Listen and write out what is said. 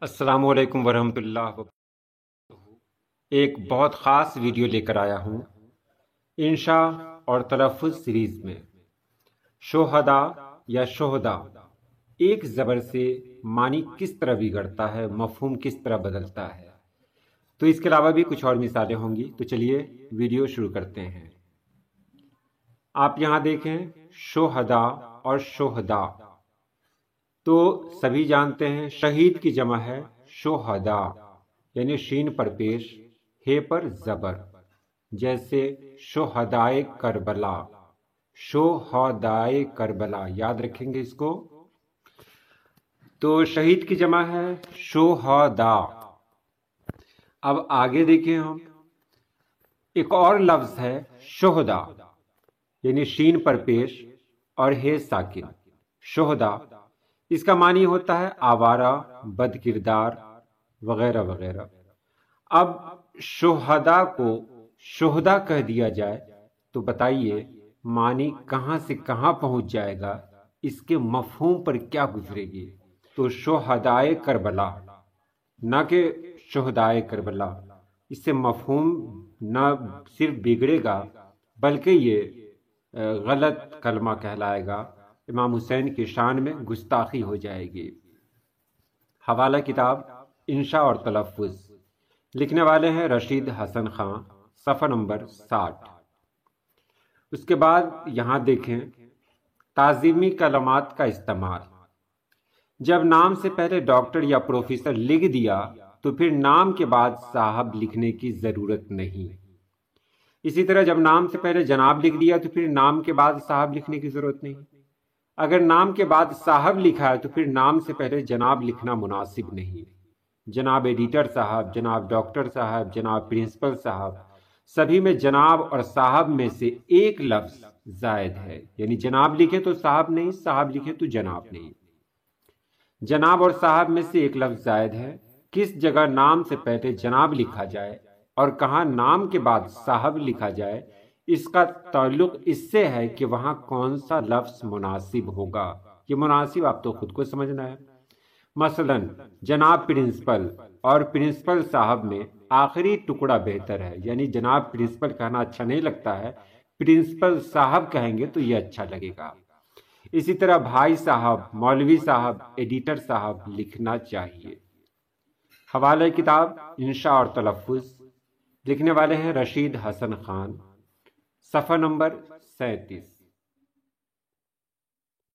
السلام علیکم ورحمۃ اللہ ایک بہت خاص ویڈیو لے کر آیا ہوں انشاء اور تلفظ سیریز میں شہداء یا شہداء ایک زبر سے معنی کس طرح بگڑتا ہے، مفہوم کس طرح بدلتا ہے۔ تو اس کے علاوہ بھی کچھ اور مثالیں ہوں گی، تو چلیے ویڈیو شروع کرتے ہیں۔ آپ یہاں دیکھیں شہداء اور شہداء، تو سبھی جانتے ہیں شہید کی جمع ہے شہداء، یعنی شین پر پیش ہے پر زبر، جیسے شہدائے کربلا، شہدائے کربلا، یاد رکھیں گے اس کو۔ تو شہید کی جمع ہے شہداء۔ اب آگے دیکھیں ہم، ایک اور لفظ ہے شہداء، یعنی شین پر پیش اور ہے ساکن، شہداء۔ اس کا معنی ہوتا ہے آوارہ، بد کردار وغیرہ وغیرہ۔ اب شہداء کو شہداء کہہ دیا جائے تو بتائیے معنی کہاں سے کہاں پہنچ جائے گا، اس کے مفہوم پر کیا گزرے گی۔ تو شہدائے کربلا نہ کہ شہدائے کربلا، اس سے مفہوم نہ صرف بگڑے گا بلکہ یہ غلط کلمہ کہلائے گا، امام حسین کی شان میں گستاخی ہو جائے گی۔ حوالہ کتاب انشاء اور تلفظ، لکھنے والے ہیں رشید حسن خان، صفحہ نمبر 60۔ اس کے بعد یہاں دیکھیں تعظیمی کلمات کا استعمال۔ جب نام سے پہلے ڈاکٹر یا پروفیسر لکھ دیا تو پھر نام کے بعد صاحب لکھنے کی ضرورت نہیں۔ اسی طرح جب نام سے پہلے جناب لکھ دیا تو پھر نام کے بعد صاحب لکھنے کی ضرورت نہیں۔ اگر نام کے بعد صاحب لکھا ہے تو پھر نام سے پہلے جناب لکھنا مناسب نہیں۔ جناب ایڈیٹر صاحب، جناب ڈاکٹر صاحب، جناب پرنسپل صاحب، سبھی میں جناب اور صاحب میں سے ایک لفظ زائد ہے، یعنی جناب لکھے تو صاحب نہیں، صاحب لکھے تو جناب نہیں۔ جناب اور صاحب میں سے ایک لفظ زائد ہے۔ کس جگہ نام سے پہلے جناب لکھا جائے اور کہاں نام کے بعد صاحب لکھا جائے، اس کا تعلق اس سے ہے کہ وہاں کون سا لفظ مناسب ہوگا۔ یہ مناسب آپ تو خود کو سمجھنا ہے۔ مثلا جناب پرنسپل اور پرنسپل صاحب میں آخری ٹکڑا بہتر ہے، یعنی جناب پرنسپل کہنا اچھا نہیں لگتا ہے، پرنسپل صاحب کہیں گے تو یہ اچھا لگے گا۔ اسی طرح بھائی صاحب، مولوی صاحب، ایڈیٹر صاحب لکھنا چاہیے۔ حوالہ کتاب انشاء اور تلفظ، لکھنے والے ہیں رشید حسن خان، صفحہ نمبر 37۔